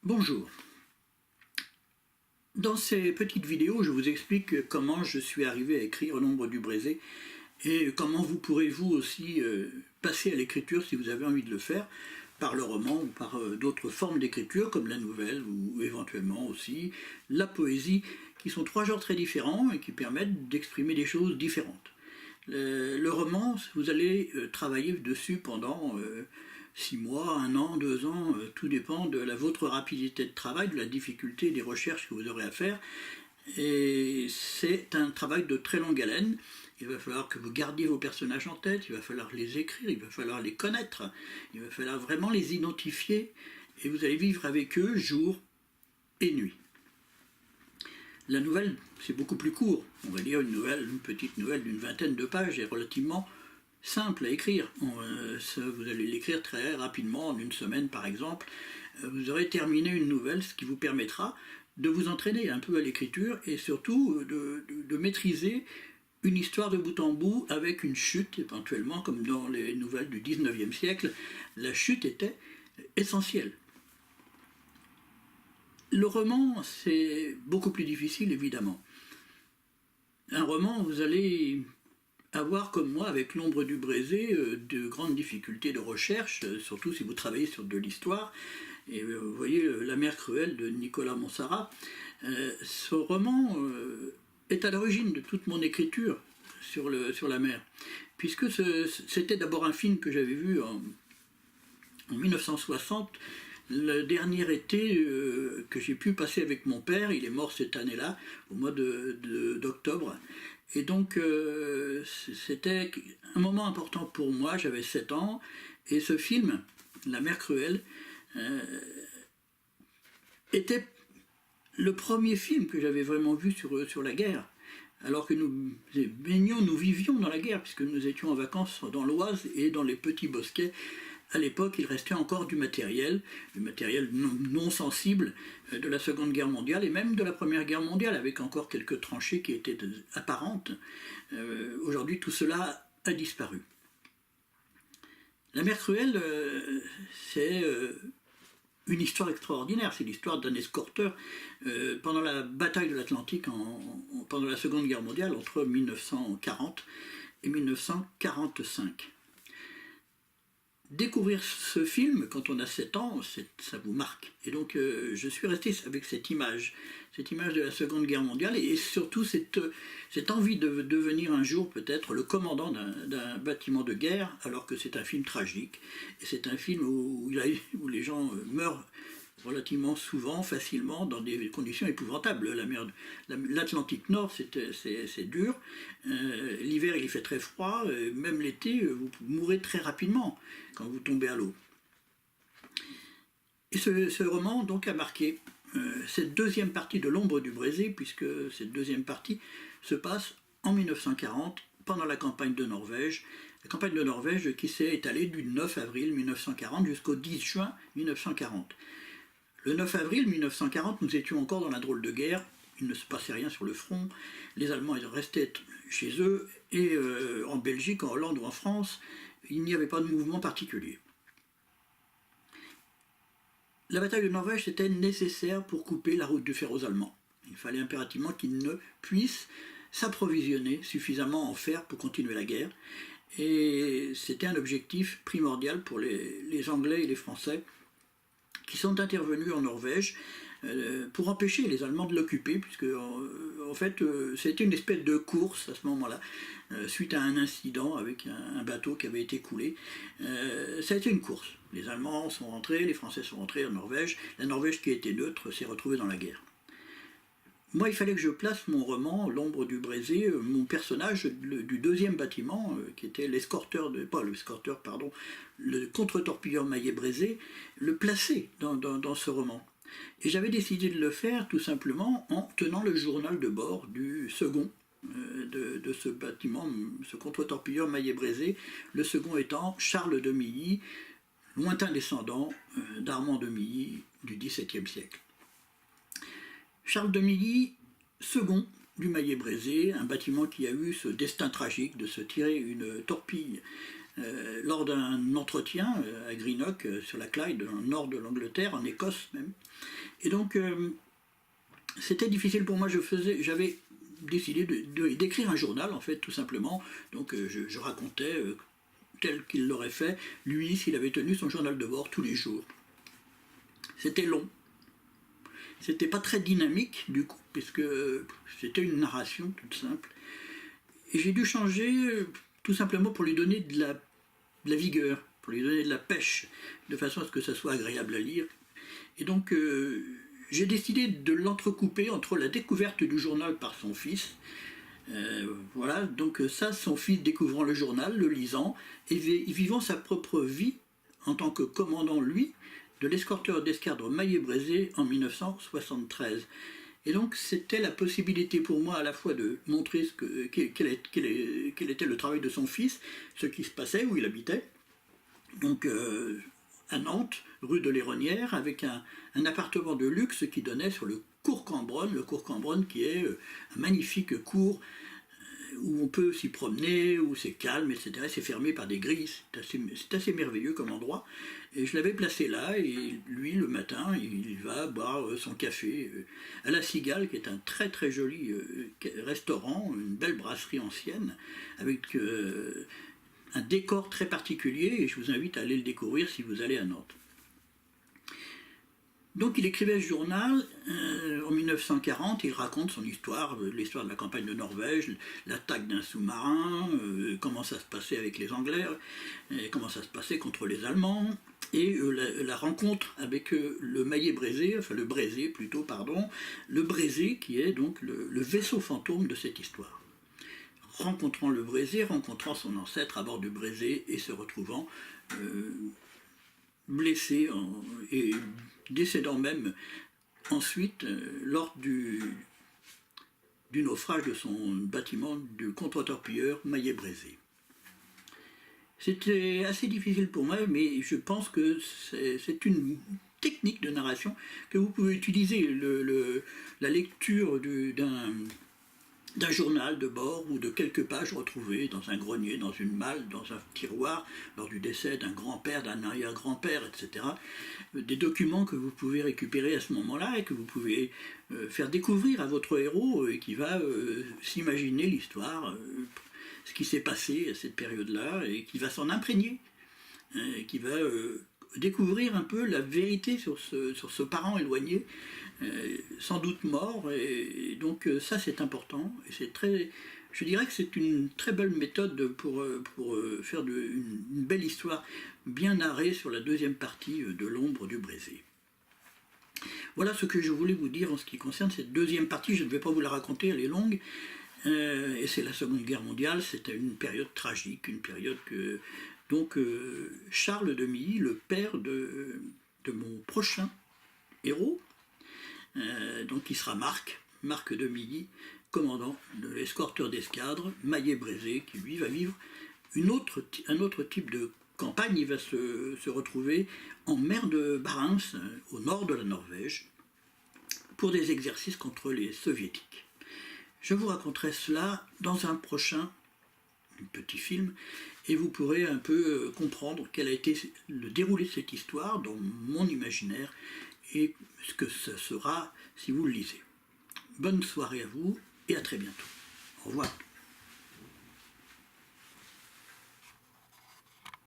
Bonjour. Dans ces petites vidéos, je vous explique comment je suis arrivé à écrire L'ombre du Brézé et comment vous pourrez vous aussi passer à l'écriture si vous avez envie de le faire, par le roman ou par d'autres formes d'écriture comme la nouvelle ou éventuellement aussi la poésie, qui sont trois genres très différents et qui permettent d'exprimer des choses différentes. Le roman, vous allez travailler dessus pendant 6 mois, 1 an, 2 ans, tout dépend de votre rapidité de travail, de la difficulté des recherches que vous aurez à faire. Et c'est un travail de très longue haleine. Il va falloir que vous gardiez vos personnages en tête, il va falloir les écrire, il va falloir les connaître, il va falloir vraiment les identifier, et vous allez vivre avec eux jour et nuit. La nouvelle, c'est beaucoup plus court. On va dire une petite nouvelle d'une vingtaine de pages est relativement simple à écrire. Vous allez l'écrire très rapidement, en 1 semaine par exemple. Vous aurez terminé une nouvelle, ce qui vous permettra de vous entraîner un peu à l'écriture et surtout de maîtriser une histoire de bout en bout avec une chute, éventuellement, comme dans les nouvelles du 19e siècle. La chute était essentielle. Le roman, c'est beaucoup plus difficile, évidemment. Un roman, vous allez avoir, comme moi, avec L'ombre du Brézé, de grandes difficultés de recherche, surtout si vous travaillez sur de l'histoire. Et vous voyez La mer cruelle de Nicolas Monsarrat. Ce roman est à l'origine de toute mon écriture sur la mer, puisque c'était d'abord un film que j'avais vu en 1960, le dernier été que j'ai pu passer avec mon père. Il est mort cette année-là, au mois d'octobre. Et donc c'était un moment important pour moi, j'avais 7 ans, et ce film, La mer cruelle, était le premier film que j'avais vraiment vu sur la guerre, alors que nous vivions dans la guerre, puisque nous étions en vacances dans l'Oise et dans les petits bosquets. À l'époque, il restait encore du matériel non sensible de la Seconde Guerre mondiale et même de la Première Guerre mondiale, avec encore quelques tranchées qui étaient apparentes. Aujourd'hui, tout cela a disparu. La mer cruelle, c'est une histoire extraordinaire. C'est l'histoire d'un escorteur pendant la bataille de l'Atlantique, pendant la Seconde Guerre mondiale, entre 1940 et 1945. Découvrir ce film quand on a 7 ans, ça vous marque. Et donc je suis resté avec cette image de la Seconde Guerre mondiale, et surtout cette envie de devenir un jour peut-être le commandant d'un bâtiment de guerre, alors que c'est un film tragique, et c'est un film où les gens meurent relativement souvent, facilement, dans des conditions épouvantables. L'Atlantique Nord, c'est dur. L'hiver, il fait très froid. Même l'été, vous mourrez très rapidement quand vous tombez à l'eau. Et ce roman, donc, a marqué cette deuxième partie de L'ombre du Brézé, puisque cette deuxième partie se passe en 1940, pendant la campagne de Norvège. La campagne de Norvège qui s'est étalée du 9 avril 1940 jusqu'au 10 juin 1940. Le 9 avril 1940, nous étions encore dans la drôle de guerre, il ne se passait rien sur le front, les Allemands restaient chez eux, et en Belgique, en Hollande ou en France, il n'y avait pas de mouvement particulier. La bataille de Norvège était nécessaire pour couper la route du fer aux Allemands. Il fallait impérativement qu'ils ne puissent s'approvisionner suffisamment en fer pour continuer la guerre, et c'était un objectif primordial pour les Anglais et les Français, qui sont intervenus en Norvège pour empêcher les Allemands de l'occuper, puisque en fait c'était une espèce de course à ce moment-là, suite à un incident avec un bateau qui avait été coulé. Ça a été une course. Les Allemands sont rentrés, les Français sont rentrés en Norvège, la Norvège qui était neutre s'est retrouvée dans la guerre. Moi, il fallait que je place mon roman, L'ombre du Brézé, mon personnage du deuxième bâtiment, qui était le contre-torpilleur Maillet-Brézé, le placer dans ce roman. Et j'avais décidé de le faire tout simplement en tenant le journal de bord du second de ce bâtiment, ce contre-torpilleur Maillet-Brézé, le second étant Charles de Milly, lointain descendant d'Armand de Milly du XVIIe siècle. Charles de Milly, second du Maillet-Brézé, un bâtiment qui a eu ce destin tragique de se tirer une torpille lors d'un entretien à Greenock, sur la Clyde, dans le nord de l'Angleterre, en Écosse même. Et donc, c'était difficile pour moi, j'avais décidé d'écrire un journal, en fait, tout simplement. Donc, je racontais, tel qu'il l'aurait fait, lui, s'il avait tenu son journal de bord tous les jours. C'était long. C'était pas très dynamique, du coup, puisque c'était une narration toute simple. Et j'ai dû changer, tout simplement pour lui donner de la vigueur, pour lui donner de la pêche, de façon à ce que ça soit agréable à lire. Et donc, j'ai décidé de l'entrecouper entre la découverte du journal par son fils. Voilà, donc ça, son fils découvrant le journal, le lisant, et vivant sa propre vie en tant que commandant, lui, de l'escorteur d'escadre Maillé-Brézé en 1973. Et donc c'était la possibilité pour moi à la fois de montrer quel était le travail de son fils, ce qui se passait, où il habitait, donc à Nantes, rue de l'Héronnière, avec un appartement de luxe qui donnait sur le cours Cambronne, qui est un magnifique cours où on peut s'y promener, où c'est calme, etc. C'est fermé par des grilles, c'est assez merveilleux comme endroit. Et je l'avais placé là, et lui, le matin, il va boire son café à la Cigale, qui est un très très joli restaurant, une belle brasserie ancienne, avec un décor très particulier, et je vous invite à aller le découvrir si vous allez à Nantes. Donc il écrivait ce journal, en 1940, il raconte son histoire, l'histoire de la campagne de Norvège, l'attaque d'un sous-marin, comment ça se passait avec les Anglais, comment ça se passait contre les Allemands, et la rencontre avec le Maillé-Brézé, enfin le Brézé plutôt, pardon, le Brézé qui est donc le vaisseau fantôme de cette histoire. Rencontrant le Brézé, rencontrant son ancêtre à bord du Brézé et se retrouvant blessé et décédant même ensuite lors du naufrage de son bâtiment du contre-torpilleur Maillé-Brézé. C'était assez difficile pour moi, mais je pense que c'est une technique de narration que vous pouvez utiliser. La lecture d'un journal de bord ou de quelques pages retrouvées dans un grenier, dans une malle, dans un tiroir, lors du décès d'un grand-père, d'un arrière-grand-père, etc. Des documents que vous pouvez récupérer à ce moment-là et que vous pouvez faire découvrir à votre héros et qui va s'imaginer l'histoire, ce qui s'est passé à cette période-là et qui va s'en imprégner, qui va découvrir un peu la vérité sur ce parent éloigné, sans doute mort, et donc ça c'est important, et c'est très, je dirais que c'est une très belle méthode pour faire une belle histoire bien narrée sur la deuxième partie de l'ombre du Brézé. Voilà ce que je voulais vous dire en ce qui concerne cette deuxième partie. Je ne vais pas vous la raconter, elle est longue, et c'est la Seconde Guerre mondiale, c'était une période tragique, une période que... Donc Charles de Milly, le père de mon prochain héros, donc qui sera Marc de Milly, commandant de l'escorteur d'escadre, Maillé-Brézé, qui lui va vivre un autre type de campagne. Il va se retrouver en mer de Barents, au nord de la Norvège, pour des exercices contre les soviétiques. Je vous raconterai cela dans un prochain petit film, et vous pourrez un peu comprendre quel a été le déroulé de cette histoire dans mon imaginaire et ce que ce sera si vous le lisez. Bonne soirée à vous et à très bientôt. Au revoir.